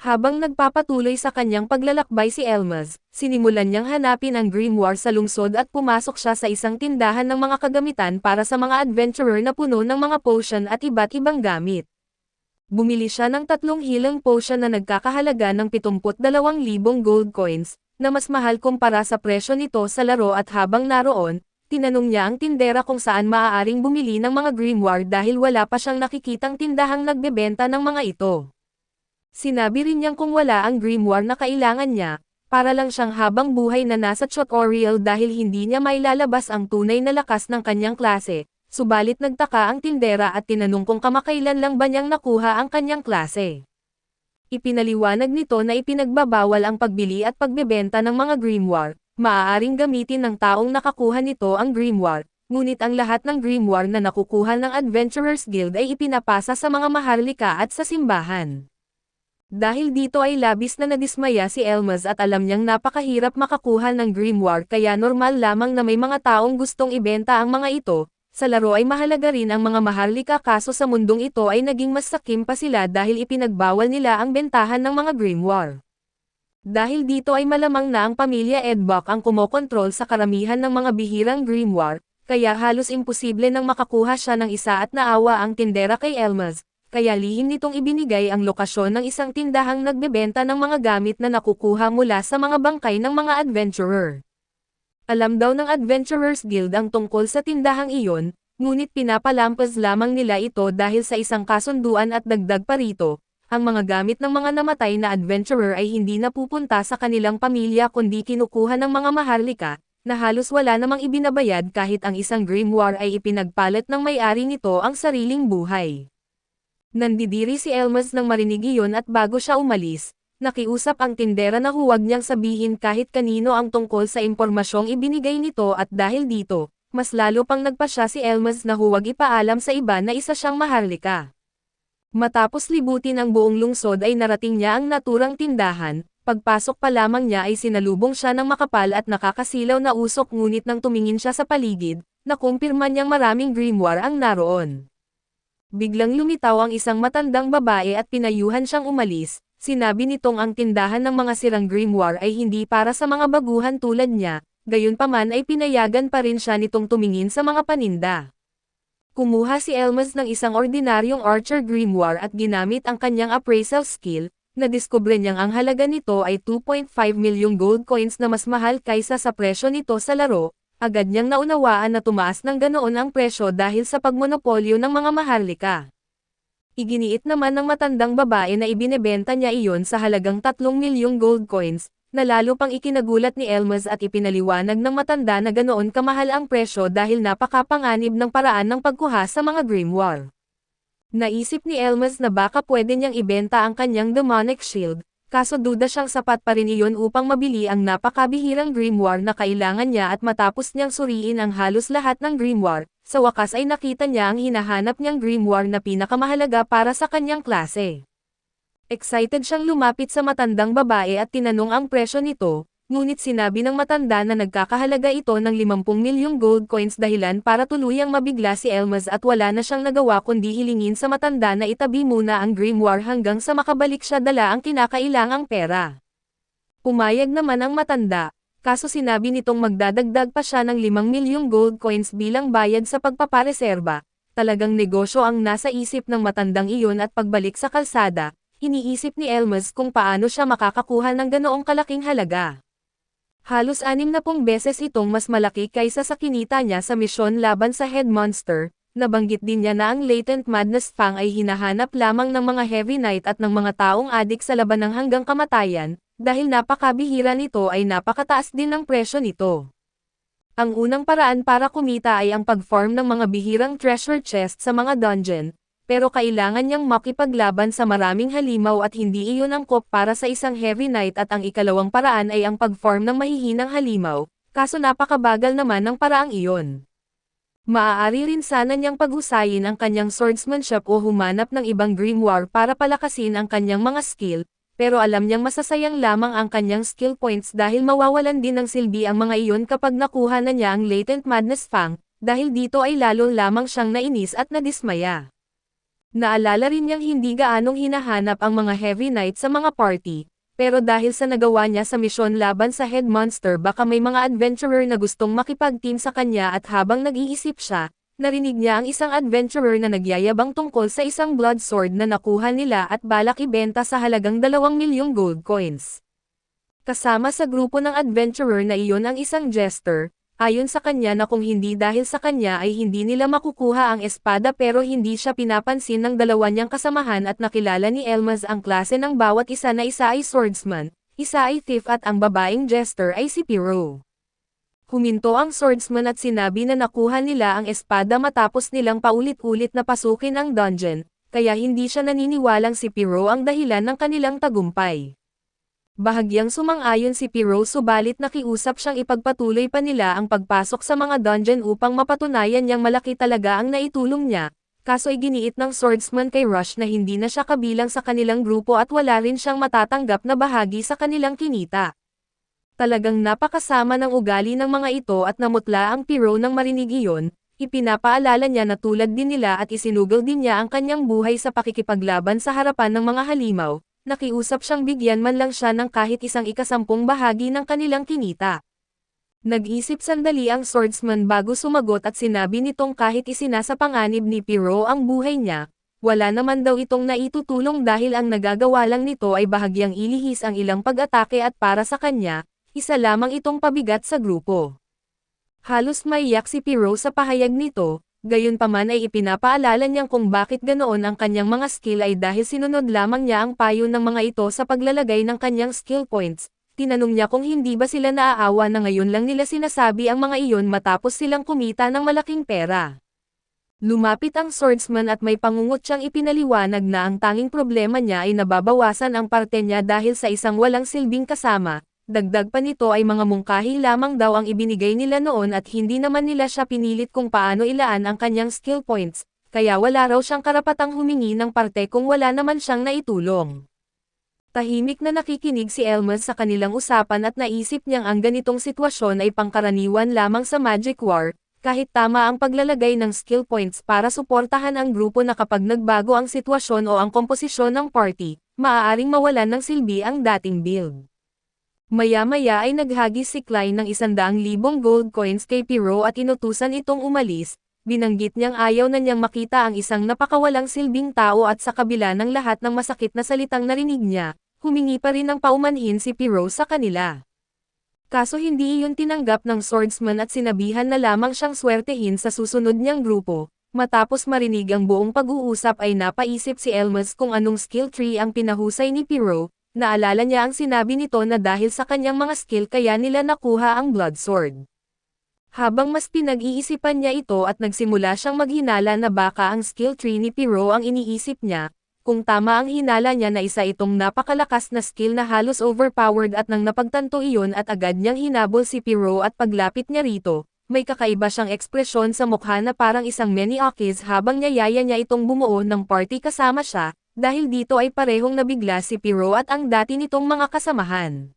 Habang nagpapatuloy sa kanyang paglalakbay si Elmas, sinimulan niyang hanapin ang grimoire sa lungsod at pumasok siya sa isang tindahan ng mga kagamitan para sa mga adventurer na puno ng mga potion at iba't ibang gamit. Bumili siya ng 3 healing potion na nagkakahalaga ng 72,000 gold coins, na mas mahal kumpara sa presyo nito sa laro, at habang naroon, tinanong niya ang tindera kung saan maaaring bumili ng mga grimoire dahil wala pa siyang nakikitang tindahang nagbebenta ng mga ito. Sinabi rin niyang kung wala ang grimoire na kailangan niya, para lang siyang habang buhay na nasa tutorial dahil hindi niya mailalabas ang tunay na lakas ng kanyang klase, subalit nagtaka ang tindera at tinanong kung kamakailan lang ba niyang nakuha ang kanyang klase. Ipinaliwanag nito na ipinagbabawal ang pagbili at pagbebenta ng mga grimoire, maaaring gamitin ng taong nakakuha nito ang grimoire, ngunit ang lahat ng grimoire na nakukuha ng Adventurers Guild ay ipinapasa sa mga maharlika at sa simbahan. Dahil dito ay labis na nadismaya si Elmas at alam niyang napakahirap makakuha ng grimoire, kaya normal lamang na may mga taong gustong ibenta ang mga ito. Sa laro ay mahalaga rin ang mga maharlika, kaso sa mundong ito ay naging mas sakim pa sila dahil ipinagbawal nila ang bentahan ng mga grimoire. Dahil dito ay malamang na ang pamilya Edbuck ang kumokontrol sa karamihan ng mga bihirang grimoire, kaya halos imposible nang makakuha siya ng isa, at naawa ang tindera kay Elmas. Kaya lihim nitong ibinigay ang lokasyon ng isang tindahang nagbebenta ng mga gamit na nakukuha mula sa mga bangkay ng mga adventurer. Alam daw ng Adventurers Guild ang tungkol sa tindahang iyon, ngunit pinapalampas lamang nila ito dahil sa isang kasunduan, at dagdag pa rito, ang mga gamit ng mga namatay na adventurer ay hindi napupunta sa kanilang pamilya kundi kinukuha ng mga maharlika, na halos wala namang ibinabayad kahit ang isang grimoire ay ipinagpalit ng may-ari nito ang sariling buhay. Nandidiri si Elmas nang marinig iyon, at bago siya umalis, nakiusap ang tindera na huwag niyang sabihin kahit kanino ang tungkol sa impormasyong ibinigay nito, at dahil dito, mas lalo pang nagpasya si Elmas na huwag ipaalam sa iba na isa siyang maharlika. Matapos libutin ang buong lungsod ay narating niya ang naturang tindahan. Pagpasok pa lamang niya ay sinalubong siya ng makapal at nakakasilaw na usok, ngunit nang tumingin siya sa paligid, nakumpirma niyang maraming grimoire ang naroon. Biglang lumitaw ang isang matandang babae at pinayuhan siyang umalis. Sinabi nitong ang tindahan ng mga sirang grimoire ay hindi para sa mga baguhan tulad niya, gayunpaman ay pinayagan pa rin siya nitong tumingin sa mga paninda. Kumuha si Elmas ng isang ordinaryong archer grimoire at ginamit ang kanyang appraisal skill. Nadiskubre niyang ang halaga nito ay 2.5 milyong gold coins na mas mahal kaysa sa presyo nito sa laro. Agad niyang naunawaan na tumaas ng ganoon ang presyo dahil sa pagmonopolyo ng mga maharlika. Iginiit naman ng matandang babae na ibinebenta niya iyon sa halagang 3 milyong gold coins, na lalo pang ikinagulat ni Elmas, at ipinaliwanag ng matanda na ganoon kamahal ang presyo dahil napakapanganib ng paraan ng pagkuha sa mga grimoire. Naisip ni Elmas na baka pwede niyang ibenta ang kanyang demonic shield, kaso duda siyang sapat pa rin iyon upang mabili ang napakabihirang grimoire na kailangan niya, at matapos niyang suriin ang halos lahat ng grimoire, sa wakas ay nakita niya ang hinahanap niyang grimoire na pinakamahalaga para sa kanyang klase. Excited siyang lumapit sa matandang babae at tinanong ang presyo nito, ngunit sinabi ng matanda na nagkakahalaga ito ng 50 milyong gold coins, dahilan para tuluyang mabigla si Elmas at wala na siyang nagawa kundi hilingin sa matanda na itabi muna ang grimoire hanggang sa makabalik siya dala ang kinakailangang pera. Pumayag naman ang matanda, kaso sinabi nitong magdadagdag pa siya ng 5 milyong gold coins bilang bayad sa pagpapareserba. Talagang negosyo ang nasa isip ng matandang iyon, at pagbalik sa kalsada, iniisip ni Elmas kung paano siya makakakuha ng ganoong kalaking halaga. Halos 60 beses itong mas malaki kaysa sa kinita niya sa misyon laban sa head monster. Nabanggit din niya na ang Latent Madness Fang ay hinahanap lamang ng mga Heavy Knight at ng mga taong adik sa labanang hanggang kamatayan, dahil napakabihira nito ay napakataas din ng presyo nito. Ang unang paraan para kumita ay ang pag-farm ng mga bihirang treasure chest sa mga dungeon, pero kailangan niyang makipaglaban sa maraming halimaw at hindi iyon angkop para sa isang Heavy Knight, at ang ikalawang paraan ay ang pag-farm ng mahihinang halimaw, kaso napakabagal naman ng paraang iyon. Maaari rin sana niyang paghusayin ang kanyang swordsmanship o humanap ng ibang grimoire para palakasin ang kanyang mga skill, pero alam niyang masasayang lamang ang kanyang skill points dahil mawawalan din ng silbi ang mga iyon kapag nakuha na niya ang Latent Madness Fang, dahil dito ay lalo lamang siyang nainis at nadismaya. Naalala rin niyang hindi gaanong hinahanap ang mga Heavy Knight sa mga party, pero dahil sa nagawa niya sa misyon laban sa Head Monster baka may mga adventurer na gustong makipag-team sa kanya at habang nag-iisip siya, narinig niya ang isang adventurer na nagyayabang tungkol sa isang blood sword na nakuha nila at balak ibenta sa halagang 2 milyong gold coins. Kasama sa grupo ng adventurer na iyon ang isang jester, ayon sa kanya na kung hindi dahil sa kanya ay hindi nila makukuha ang espada pero hindi siya pinapansin ng dalawa niyang kasamahan at nakilala ni Elmas ang klase ng bawat isa na isa ay swordsman, isa ay thief at ang babaeng jester ay si Pyro. Huminto ang swordsman at sinabi na nakuha nila ang espada matapos nilang paulit-ulit na pasukin ang dungeon, kaya hindi siya naniniwalang si Pyro ang dahilan ng kanilang tagumpay. Bahagyang sumang-ayon si Pyro subalit nakiusap siyang ipagpatuloy pa nila ang pagpasok sa mga dungeon upang mapatunayan niyang malaki talaga ang naitulong niya, kaso ay giniit ng swordsman kay Rush na hindi na siya kabilang sa kanilang grupo at wala rin siyang matatanggap na bahagi sa kanilang kinita. Talagang napakasama ng ugali ng mga ito at namutla ang Pyro nang marinig iyon, ipinapaalala niya na tulad din nila at isinugal din niya ang kanyang buhay sa pakikipaglaban sa harapan ng mga halimaw. Nakiusap siyang bigyan man lang siya ng kahit 1/10 bahagi ng kanilang kinita. Nag-isip sandali ang swordsman bago sumagot at sinabi nitong kahit isinasapanganib ni Pyro ang buhay niya, wala naman daw itong naitutulong dahil ang nagagawa lang nito ay bahagyang ilihis ang ilang pag-atake at para sa kanya, isa lamang itong pabigat sa grupo. Halos maiyak si Pyro sa pahayag nito. Gayunpaman ay ipinapaalala niyang kung bakit ganoon ang kanyang mga skill ay dahil sinunod lamang niya ang payo ng mga ito sa paglalagay ng kanyang skill points. Tinanong niya kung hindi ba sila naaawa na ngayon lang nila sinasabi ang mga iyon matapos silang kumita ng malaking pera. Lumapit ang swordsman at may pangungot siyang ipinaliwanag na ang tanging problema niya ay nababawasan ang parte niya dahil sa isang walang silbing kasama. Dagdag pa nito ay mga mungkahi lamang daw ang ibinigay nila noon at hindi naman nila siya pinilit kung paano ilaan ang kanyang skill points, kaya wala raw siyang karapatang humingi ng parte kung wala naman siyang naitulong. Tahimik na nakikinig si Elmas sa kanilang usapan at naisip niyang ang ganitong sitwasyon ay pangkaraniwan lamang sa Magic War, kahit tama ang paglalagay ng skill points para suportahan ang grupo na kapag nagbago ang sitwasyon o ang komposisyon ng party, maaaring mawalan ng silbi ang dating build. Maya-maya ay naghagis si Klein ng 100,000 gold coins kay Pyro at inutusan itong umalis, binanggit niyang ayaw na niyang makita ang isang napakawalang silbing tao at sa kabila ng lahat ng masakit na salitang narinig niya, humingi pa rin ng paumanhin si Pyro sa kanila. Kaso hindi iyon tinanggap ng swordsman at sinabihan na lamang siyang swertehin sa susunod niyang grupo. Matapos marinig ang buong pag-uusap ay napaisip si Elmas kung anong skill tree ang pinahusay ni Pyro. Naalala niya ang sinabi nito na dahil sa kanyang mga skill kaya nila nakuha ang blood sword. Habang mas pinag-iisipan niya ito at nagsimula siyang maghinala na baka ang skill tree ni Pyro ang iniisip niya, kung tama ang hinala niya na isa itong napakalakas na skill na halos overpowered at nang napagtanto iyon at agad niyang hinabol si Pyro at paglapit niya rito, may kakaiba siyang ekspresyon sa mukha na parang isang Maniakes habang niyaya niya itong bumuo ng party kasama siya. Dahil dito ay parehong nabigla si Pyro at ang dati nitong mga kasamahan.